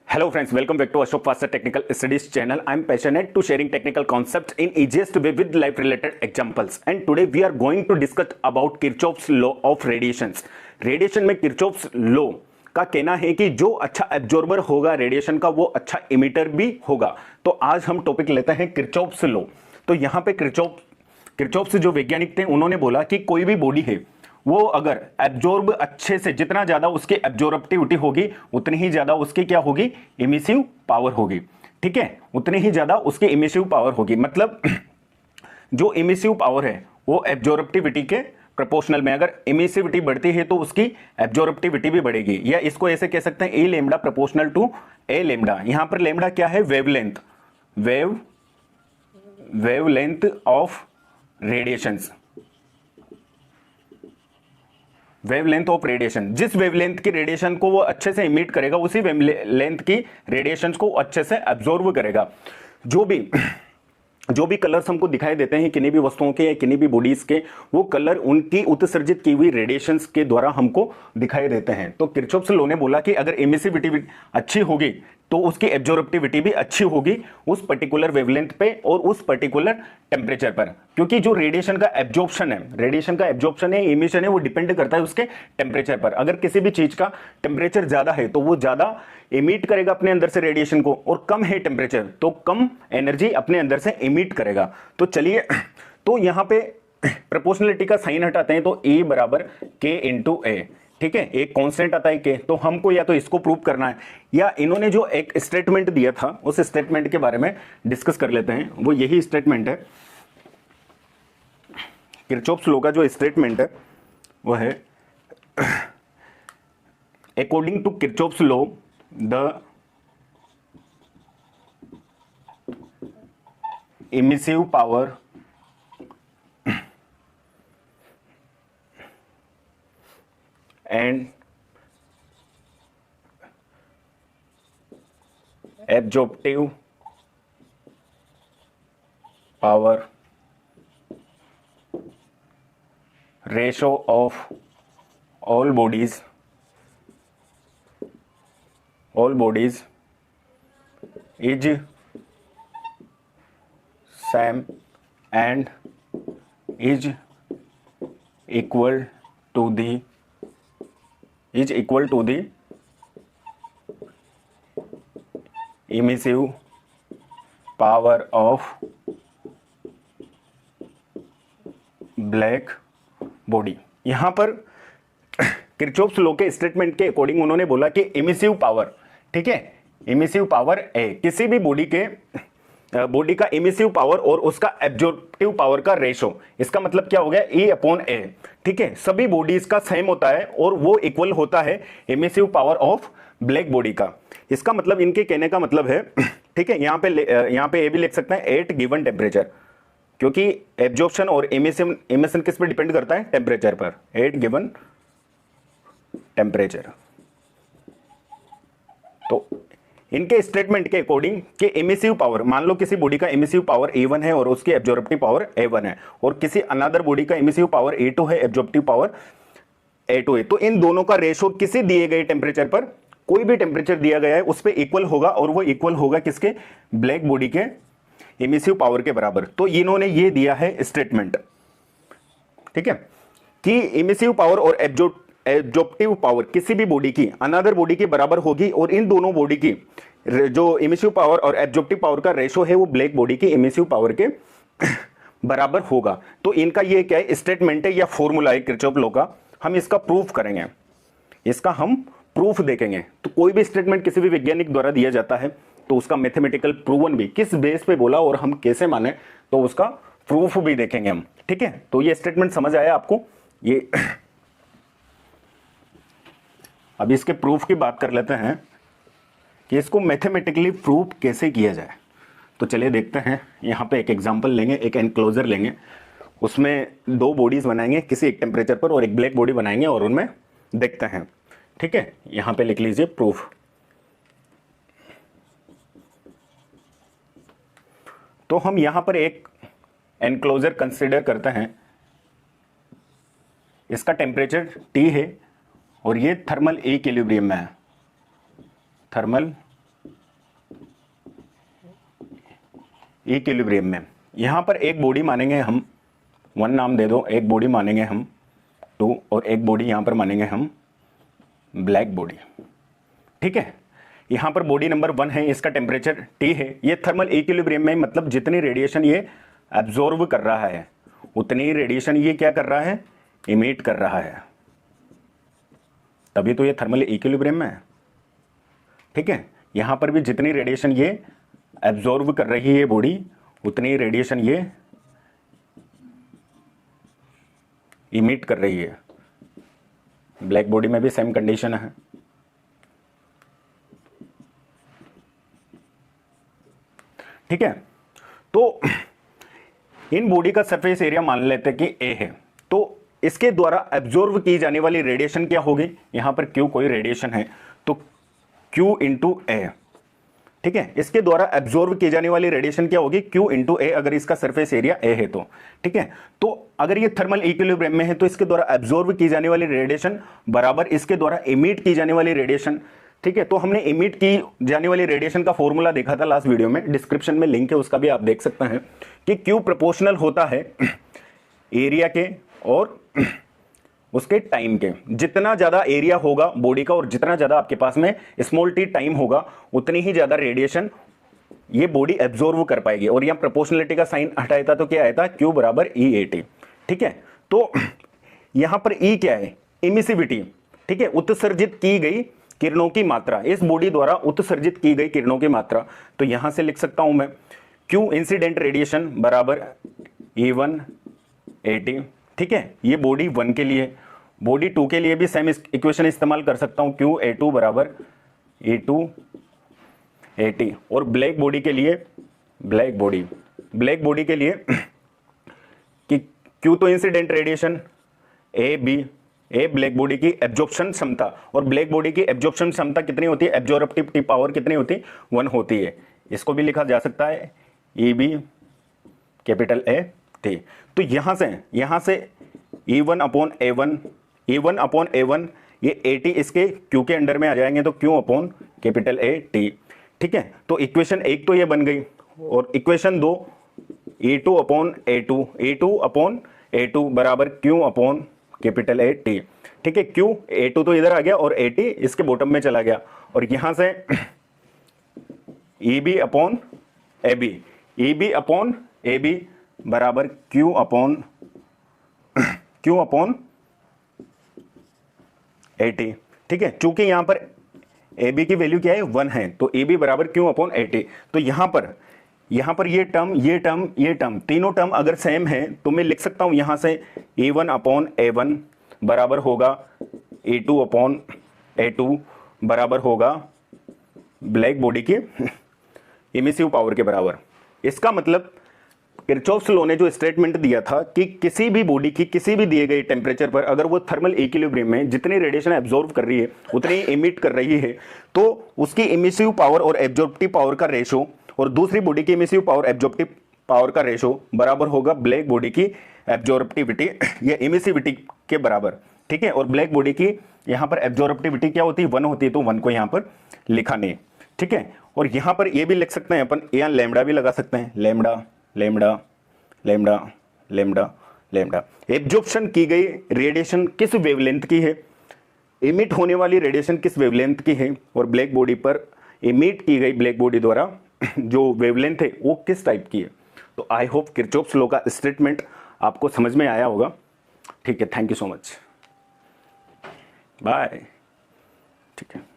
Hello friends, welcome back to Ashok Faster Technical Studies channel. I am passionate to sharing technical concepts in easiest way with life related examples. And today we are going to discuss about Kirchhoff's law of radiations. Radiation में Kirchhoff's law का कहना है कि जो अच्छा absorber होगा radiation का वो अच्छा इमिटर भी होगा। तो आज हम टॉपिक लेते हैं किरचॉफ्स लॉ। तो यहाँ पे किरचॉफ्स जो वैज्ञानिक थे उन्होंने बोला कि कोई भी बॉडी है वो अगर एब्जॉर्ब अच्छे से, जितना ज्यादा उसकी एब्जॉर्बिविटी होगी उतनी ही ज्यादा उसकी क्या होगी, इमिसिव पावर होगी। ठीक है, उतनी ही ज्यादा उसकी इमिसिव पावर होगी। मतलब जो इमिसिव पावर है वो एब्जॉर्बिविटी के प्रोपोर्शनल में, अगर इमिसिविटी बढ़ती है तो उसकी एब्जॉर्बिविटी भी बढ़ेगी। या इसको ऐसे कह सकते हैं A lambda proportional to A lambda. यहां पर लेमडा क्या है, wavelength, wavelength of radiations, wavelength of radiation. जिस वेवलेंथ की रेडिएशन को वो अच्छे से इमिट करेगा उसी वेवलेंथ की रेडिएशन को अच्छे से एब्जॉर्ब करेगा। जो भी कलर्स हमको दिखाई देते हैं किन्हीं भी वस्तुओं के या किन्हीं भी बॉडीज के, वो कलर उनकी उत्सर्जित की हुई रेडिएशंस के द्वारा हमको दिखाई देते हैं। तो किरचॉफ्स लॉ ने बोला कि अगर इमिसिविटी अच्छी होगी तो उसकी एब्जॉर्बिविटी भी अच्छी होगी उस पर्टिकुलर वेवलेंथ पे और उस पर्टिकुलर टेम्परेचर पर। क्योंकि जो रेडिएशन का एब्जॉर्प्शन है, इमिशन है, वो डिपेंड करता है उसके टेम्परेचर पर। अगर किसी भी चीज का टेम्परेचर ज्यादा है तो वो ज्यादा इमिट करेगा अपने अंदर से रेडिएशन को, और कम है टेम्परेचर तो कम एनर्जी अपने अंदर से इमिट करेगा। तो चलिए, तो यहां पे प्रोपोर्शनलिटी का साइन हटाते हैं तो E बराबर K इंटू ए। ठीक है, एक कांस्टेंट आता है के, तो हमको या तो इसको प्रूव करना है या इन्होंने जो एक स्टेटमेंट दिया था उस स्टेटमेंट के बारे में डिस्कस कर लेते हैं। वो यही स्टेटमेंट है, किरचॉफ्स लॉ का जो स्टेटमेंट है वो है according to Kirchhoff's law the emissive power and absorptive power ratio of all bodies is same and is equal to the emissive power of black body. यहां पर किरचॉफ्स लॉ के statement के according उन्होंने बोला कि इमिसिव पावर, ठीक है, emissive power ए, किसी भी बॉडी का इमिसिव पावर और उसका एब्जॉर्प्टिव पावर का रेशो, इसका मतलब क्या हो गया, E अपॉन ए। ठीक है, सभी बॉडीज का सेम होता है और वो इक्वल होता है emissive power of black body का। इसका मतलब, इनके कहने का मतलब है, ठीक है, यहाँ पे ए भी लिख सकते हैं, एट गिवन टेम्परेचर, क्योंकि एब्जॉर्प्शन और इमिशन किस पे डिपेंड करता है, टेम्परेचर पर, एट गिवन टेम्परेचर। तो इनके स्टेटमेंट के अकॉर्डिंग कि इमिसिव पावर, मान लो किसी बॉडी का इमिसिव पावर A1 है और उसकी एब्जॉर्प्टिव पावर A1 है, और किसी अनदर बॉडी का इमिसिव पावर A2 है, एब्जॉर्प्टिव पावर A2 है, तो इन दोनों का रेशो किसी दिए गए टेम्परेचर पर, कोई भी टेम्परेचर दिया गया है उस पर इक्वल होगा, और वो इक्वल होगा किसके, ब्लैक बॉडी के इमिसिव पावर के बराबर। तो इन्होंने ये दिया है स्टेटमेंट, ठीक है, कि इमिसिव पावर और एब्जॉर्प्टिव पावर किसी भी बॉडी की अनदर बॉडी के बराबर होगी, और इन दोनों बॉडी की जो इमिसिव पावर और एब्जॉर्प्टिव पावर का रेशो है वो ब्लैक बॉडी की इमिसिव पावर के बराबर होगा। तो इनका ये क्या है, स्टेटमेंट है या फॉर्मूला है किरचॉफ लॉ का। हम इसका प्रूफ करेंगे, इसका हम प्रूफ देखेंगे। तो कोई भी स्टेटमेंट किसी भी वैज्ञानिक द्वारा दिया जाता है तो उसका मैथमेटिकल प्रूवन भी, किस बेस पे बोला और हम कैसे माने, तो उसका प्रूफ भी देखेंगे हम। ठीक है, तो ये स्टेटमेंट समझ आया आपको। ये अब इसके प्रूफ की बात कर लेते हैं कि इसको मैथमेटिकली प्रूफ कैसे किया जाए। तो चलिए देखते हैं, यहाँ पे एक एग्जांपल लेंगे, एक एनक्लोजर लेंगे, उसमें दो बॉडीज बनाएंगे किसी एक टेम्परेचर पर और एक ब्लैक बॉडी बनाएंगे और उनमें देखते हैं। ठीक है, यहाँ पे लिख लीजिए प्रूफ। तो हम यहाँ पर एक एनक्लोजर कंसिडर करते हैं, इसका टेम्परेचर T है और ये थर्मल इक्विलिब्रियम में है, थर्मल इक्विलिब्रियम में। यहाँ पर एक बॉडी मानेंगे हम, 1 नाम दे दो, एक बॉडी मानेंगे हम 2, और एक बॉडी यहाँ पर मानेंगे हम ब्लैक बॉडी। ठीक है, यहाँ पर बॉडी नंबर 1 है, इसका टेम्परेचर T है। ये थर्मल इक्विलिब्रियम में, मतलब जितनी रेडिएशन ये एब्जॉर्ब कर रहा है उतनी रेडिएशन ये क्या कर रहा है, इमिट कर रहा है, तभी तो ये थर्मल इक्विलिब्रियम में है। ठीक है, यहाँ पर भी जितनी रेडिएशन ये एब्जॉर्ब कर रही है बॉडी, उतनी रेडिएशन ये इमिट कर रही है। ब्लैक बॉडी में भी सेम कंडीशन है। ठीक है, तो इन बॉडी का सरफेस एरिया मान लेते हैं कि A है, तो इसके द्वारा एब्जॉर्ब की जाने वाली रेडिएशन क्या होगी, यहां पर Q कोई रेडिएशन है तो Q इंटू A। ठीक है, इसके द्वारा एब्जॉर्ब की जाने वाली रेडिएशन क्या होगी, Q इंटू A, अगर इसका सरफेस एरिया A है तो। ठीक है, तो अगर ये थर्मल इक्विलिब्रियम में है तो इसके द्वारा एब्जॉर्ब की जाने वाली रेडिएशन बराबर इसके द्वारा इमिट की जाने वाली रेडिएशन। ठीक है, तो हमने इमिट की जाने वाली रेडिएशन का फॉर्मूला देखा था लास्ट वीडियो में, डिस्क्रिप्शन में लिंक है, उसका भी आप देख सकते हैं कि Q प्रोपोर्शनल होता है एरिया के और उसके टाइम के। जितना ज्यादा एरिया होगा बॉडी का और जितना ज्यादा आपके पास में स्मॉल t टाइम होगा, उतनी ही ज्यादा रेडिएशन ये बॉडी एब्जॉर्व कर पाएगी। और यहाँ प्रोपोर्शनलिटी का साइन हटाया था तो क्या आया था, Q बराबर E/AT। ठीक है, तो यहां पर E क्या है, इमिसिविटी। ठीक है, उत्सर्जित की गई किरणों की मात्रा, इस बॉडी द्वारा उत्सर्जित की गई किरणों की मात्रा। तो यहां से लिख सकता हूं मैं Q इंसिडेंट रेडिएशन बराबर E1/AT। ठीक है, ये बॉडी 1 के लिए, बॉडी 2 के लिए भी सेम इक्वेशन इस्तेमाल कर सकता हूं, QA2 बराबर E2/AT। और ब्लैक बॉडी के लिए, ब्लैक बॉडी के लिए कि Q तो incident radiation, A black body की एब्जॉर्प्शन क्षमता, और ब्लैक बॉडी की एब्जॉर्प्शन क्षमता कितनी होती है, एब्जॉर्प्टिव पावर कितनी होती है, 1 होती है। इसको भी लिखा जा सकता है EB कैपिटल A/T। तो यहां से E1/A1, ये AT इसके Q के अंडर में आ जाएंगे, तो Q कैपिटल A/T। ठीक है, तो इक्वेशन 1 तो ये बन गई, और इक्वेशन 2 E2/A2 बराबर Q कैपिटल A/T। ठीक है, A2 तो इधर आ गया और AT इसके बॉटम में चला गया, और यहां से EB/AB बराबर Q AT। ठीक है, चूंकि यहां पर AB की वैल्यू क्या है, 1 है, तो EB बराबर Q/AT। तो यहां पर ये टर्म तीनों टर्म अगर सेम है तो मैं लिख सकता हूं यहां से E1/A1 बराबर होगा E2/A2 बराबर होगा ब्लैक बॉडी की इमिसिव पावर के बराबर। इसका मतलब किरचॉफ्स लॉ ने जो स्टेटमेंट दिया था कि किसी भी बॉडी की किसी भी दिए गए टेम्परेचर पर अगर वो थर्मल इक्विलिब्रियम में जितनी रेडिएशन एब्जॉर्ब कर रही है उतनी इमिट कर रही है, तो उसकी इमिसिव पावर और एब्जॉर्प्टिव पावर का रेशो और दूसरी बॉडी की इमिसिव पावर एब्जॉर्प्टिव पावर का रेशो बराबर होगा ब्लैक बॉडी की एब्जॉर्प्टिविटी या इमिसिविटी के बराबर। ठीक है, और ब्लैक बॉडी की यहाँ पर एब्जॉर्प्टिविटी क्या होती है, 1 होती है, तो 1 को यहाँ पर लिखा नहीं। ठीक है, और यहाँ पर ये भी लिख सकते हैं अपन, यहाँ लैम्डा भी लगा सकते हैं, लैम्डा। एब्जॉर्प्शन की गई रेडिएशन किस वेवलेंथ की है, इमिट होने वाली रेडिएशन किस वेवलेंथ की है, और ब्लैक बॉडी पर इमिट की गई ब्लैक बॉडी द्वारा जो वेवलेंथ है वो किस टाइप की है। तो आई होप किरचॉफ्स लॉ का स्टेटमेंट आपको समझ में आया होगा। ठीक है, thank you so much, bye. ठीक है।